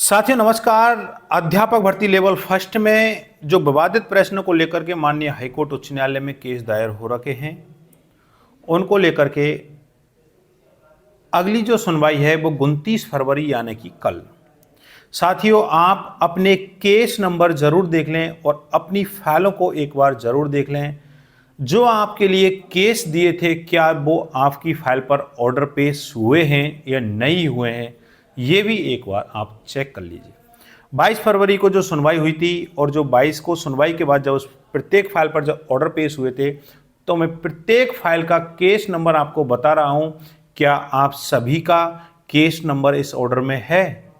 साथियों नमस्कार। अध्यापक भर्ती लेवल फर्स्ट में जो विवादित प्रश्न को लेकर के माननीय हाईकोर्ट उच्च न्यायालय में केस दायर हो रखे हैं, उनको लेकर के अगली जो सुनवाई है वो 29 फरवरी यानी कि कल। साथियों आप अपने केस नंबर जरूर देख लें और अपनी फाइलों को एक बार जरूर देख लें। जो आपके लिए केस दिए थे क्या वो आपकी फाइल पर ऑर्डर पेश हुए हैं या नहीं हुए हैं, ये भी एक बार आप चेक कर लीजिए। 22 फरवरी को जो सुनवाई हुई थी और जो 22 को सुनवाई के बाद जब उस प्रत्येक फाइल पर जब ऑर्डर पेश हुए थे तो मैं प्रत्येक फाइल का केस नंबर आपको बता रहा हूं। क्या आप सभी का केस नंबर इस ऑर्डर में है?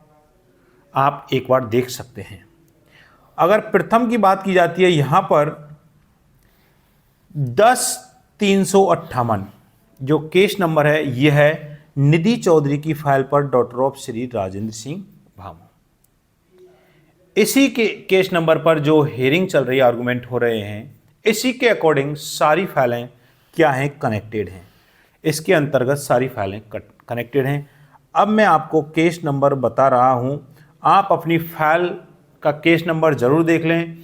आप एक बार देख सकते हैं। अगर प्रथम की बात की जाती है, यहां पर 10-358 जो केस नंबर है यह है निधि चौधरी की फाइल पर डॉक्टर ऑफ श्री राजेंद्र सिंह भामू। इसी के केस नंबर पर जो हेयरिंग चल रही है, आर्गुमेंट हो रहे हैं, इसी के अकॉर्डिंग सारी फाइलें क्या हैं, कनेक्टेड हैं। इसके अंतर्गत सारी फाइलें कनेक्टेड हैं। अब मैं आपको केस नंबर बता रहा हूं, आप अपनी फाइल का केस नंबर जरूर देख लें।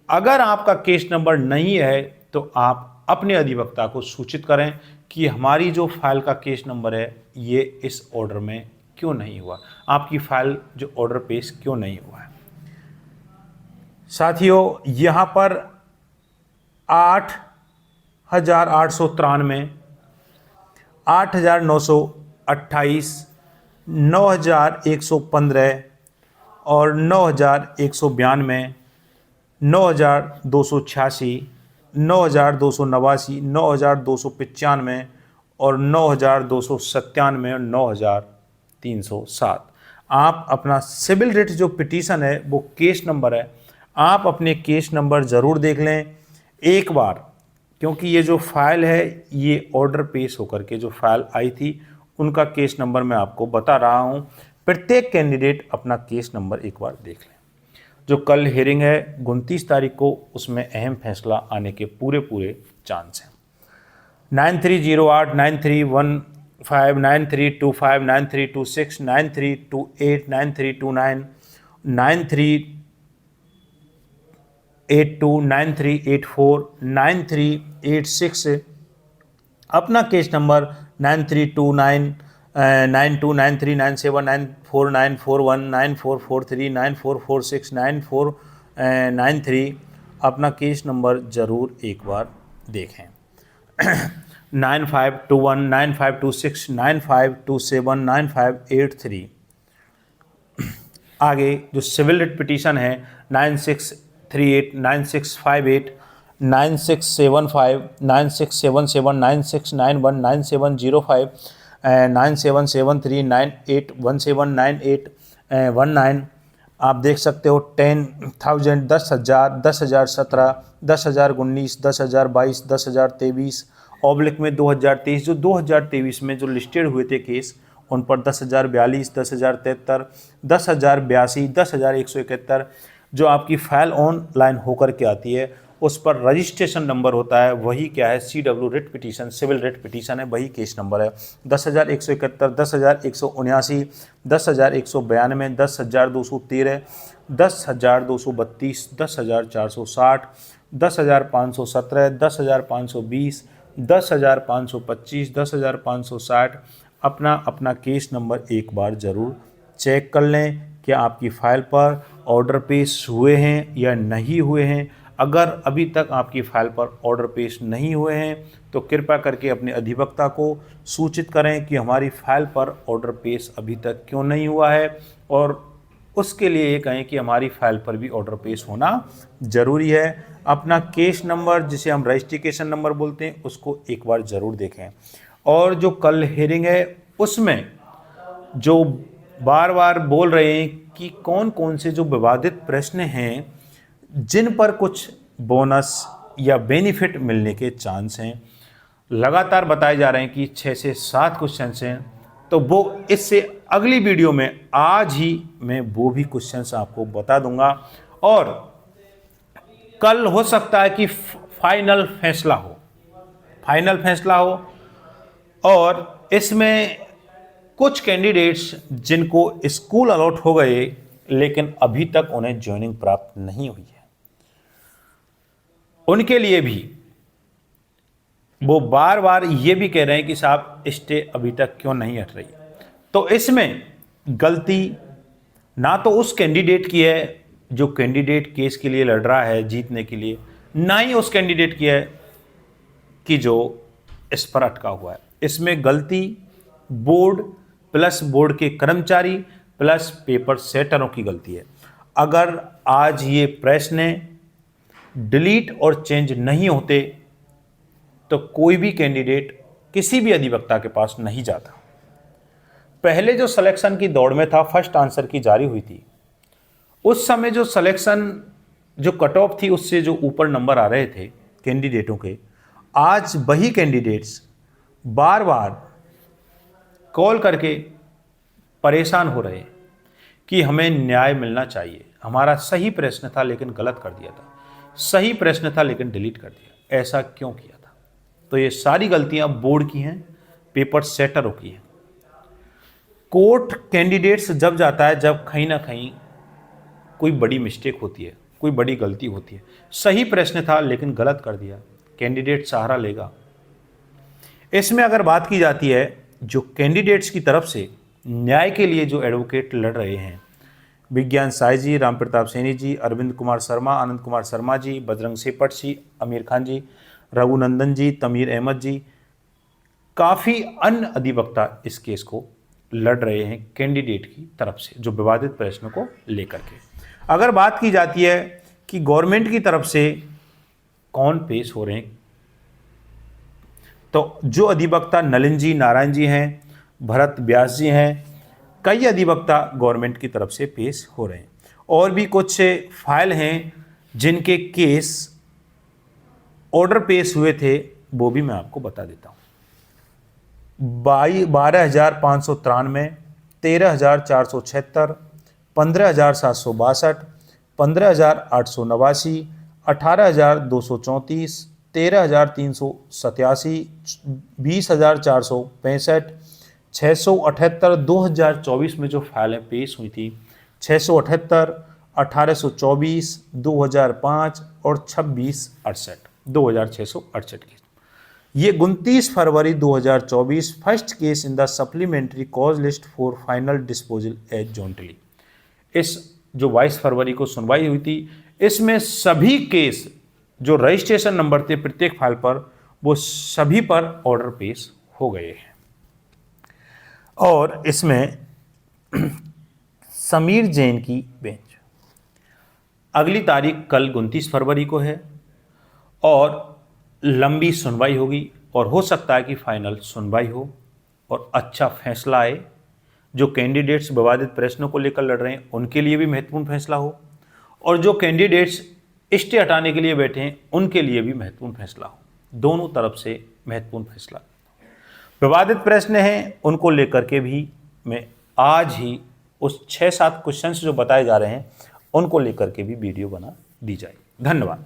अगर आपका केस नंबर नहीं है तो आप अपने अधिवक्ता को सूचित करें कि हमारी जो फाइल का केस नंबर है ये इस ऑर्डर में क्यों नहीं हुआ, आपकी फाइल जो ऑर्डर पेश क्यों नहीं हुआ है। साथियों यहाँ पर 8,893, 8,928, 9,115 और 9,192, 9,286, 9,289, 9,295 और 9,297 और 9,307। आप अपना सिविल रिट जो पिटीशन है वो केस नंबर है, आप अपने केस नंबर ज़रूर देख लें एक बार, क्योंकि ये जो फाइल है ये ऑर्डर पेश होकर के जो फाइल आई थी उनका केस नंबर मैं आपको बता रहा हूँ। प्रत्येक कैंडिडेट अपना केस नंबर एक बार देख लें। जो कल हियरिंग है 29 तारीख को, उसमें अहम फैसला आने के पूरे चांस हैं। 9308, 9315, 9325, 9326, 9328, 9329, 9382, 9384, 9386, अपना केस नंबर 9329, 929397, 94941, 9443, 9446, 9493 अपना केस नंबर ज़रूर एक बार देखें। 9521, 9526, 9527, 9583। आगे जो सिविल रिट पिटीशन है 9638, 9658, 9675, 9677, 9691, 9705, 9773, 9817, 9819। आप देख सकते हो 10,000, 10,000, 10,017, 10,019, 10,022, 10,023 ऑब्लिक में 2023। जो 2023 में जो लिस्टेड हुए थे केस उन पर 10,042, 10,073, 10,082, 10,171 जो आपकी फाइल ऑनलाइन होकर के आती है उस पर रजिस्ट्रेशन नंबर होता है, वही क्या है, CW writ petition, civil writ petition है, वही केस नंबर है। 10,171, 10,179, 10,192, 10,213, 10,232, 10,460, 10,517, 10,520, 10,525, 10,560 अपना अपना केस नंबर एक बार ज़रूर चेक कर लें कि आपकी फ़ाइल पर ऑर्डर पेश हुए हैं या नहीं हुए हैं। अगर अभी तक आपकी फ़ाइल पर ऑर्डर पेश नहीं हुए हैं तो कृपया करके अपने अधिवक्ता को सूचित करें कि हमारी फ़ाइल पर ऑर्डर पेश अभी तक क्यों नहीं हुआ है, और उसके लिए ये कहें कि हमारी फ़ाइल पर भी ऑर्डर पेश होना ज़रूरी है। अपना केस नंबर जिसे हम रजिस्ट्रेशन नंबर बोलते हैं उसको एक बार ज़रूर देखें। और जो कल हियरिंग है उसमें जो बार बार बोल रहे हैं कि कौन कौन से जो विवादित प्रश्न हैं जिन पर कुछ बोनस या बेनिफिट मिलने के चांस हैं, लगातार बताए जा रहे हैं कि 6 से 7 क्वेश्चंस हैं, तो वो इससे अगली वीडियो में आज ही मैं वो भी क्वेश्चंस आपको बता दूंगा। और कल हो सकता है कि फाइनल फैसला हो और इसमें कुछ कैंडिडेट्स जिनको स्कूल अलॉट हो गए लेकिन अभी तक उन्हें ज्वाइनिंग प्राप्त नहीं हुई है। उनके लिए भी वो बार बार ये भी कह रहे हैं कि साहब स्टे अभी तक क्यों नहीं हट रही। तो इसमें गलती ना तो उस कैंडिडेट की है जो कैंडिडेट केस के लिए लड़ रहा है जीतने के लिए, ना ही उस कैंडिडेट की है कि जो इस पर अटका हुआ है। इसमें गलती बोर्ड प्लस बोर्ड के कर्मचारी प्लस पेपर सेटरों की गलती है। अगर आज ये प्रश्न डिलीट और चेंज नहीं होते तो कोई भी कैंडिडेट किसी भी अधिवक्ता के पास नहीं जाता। पहले जो सिलेक्शन की दौड़ में था, फर्स्ट आंसर की जारी हुई थी, उस समय जो सिलेक्शन जो कट ऑफ थी उससे जो ऊपर नंबर आ रहे थे कैंडिडेटों के, आज वही कैंडिडेट्स बार बार कॉल करके परेशान हो रहे हैं कि हमें न्याय मिलना चाहिए, हमारा सही प्रश्न था लेकिन गलत कर दिया था, सही प्रश्न था लेकिन डिलीट कर दिया, ऐसा क्यों किया था। तो ये सारी गलतियां बोर्ड की हैं, पेपर सेटरों की हैं। कोर्ट कैंडिडेट्स जब जाता है जब कहीं ना कहीं कोई बड़ी मिस्टेक होती है, कोई बड़ी गलती होती है, सही प्रश्न था लेकिन गलत कर दिया, कैंडिडेट सहारा लेगा। इसमें अगर बात की जाती है जो कैंडिडेट्स की तरफ से न्याय के लिए जो एडवोकेट लड़ रहे हैं, विज्ञान साय जी, राम प्रताप सैनी जी, अरविंद कुमार शर्मा, आनंद कुमार शर्मा जी, बजरंग सेपट जी, आमिर खान जी, रघुनंदन जी, तमीर अहमद जी, काफ़ी अन्य अधिवक्ता इस केस को लड़ रहे हैं कैंडिडेट की तरफ से जो विवादित प्रश्नों को लेकर के। अगर बात की जाती है कि गवर्नमेंट की तरफ से कौन पेश हो रहे हैं, तो जो अधिवक्ता नलिन जी, नारायण जी हैं, भरत व्यास जी हैं, कई अधिवक्ता गवर्नमेंट की तरफ से पेश हो रहे हैं। और भी कुछ फाइल हैं जिनके केस ऑर्डर पेश हुए थे, वो भी मैं आपको बता देता हूँ। 12,593, 13,476, 15,762, 15,889, 18,234, 13,387, 20,465, 678, 2024 में जो फाइलें पेश हुई थी 678, 1824, 2005 और 2668, 2668 की। ये 29 फरवरी 2024 first case in the supplementary cause list for final disposal as jointly. इस जो 22 फरवरी को सुनवाई हुई थी, इसमें सभी केस जो रजिस्ट्रेशन नंबर थे प्रत्येक फाइल पर, वो सभी पर ऑर्डर पेश हो गए हैं। और इसमें समीर जैन की बेंच अगली तारीख कल 29 फरवरी को है और लंबी सुनवाई होगी और हो सकता है कि फाइनल सुनवाई हो और अच्छा फैसला आए। जो कैंडिडेट्स विवादित प्रश्नों को लेकर लड़ रहे हैं उनके लिए भी महत्वपूर्ण फैसला हो और जो कैंडिडेट्स स्टे हटाने के लिए बैठे हैं उनके लिए भी महत्वपूर्ण फैसला हो। दोनों तरफ से महत्वपूर्ण फैसला। विवादित प्रश्न हैं उनको लेकर के भी मैं आज ही उस 6-7 क्वेश्चंस जो बताए जा रहे हैं उनको लेकर के भी वीडियो बना दी जाए। धन्यवाद।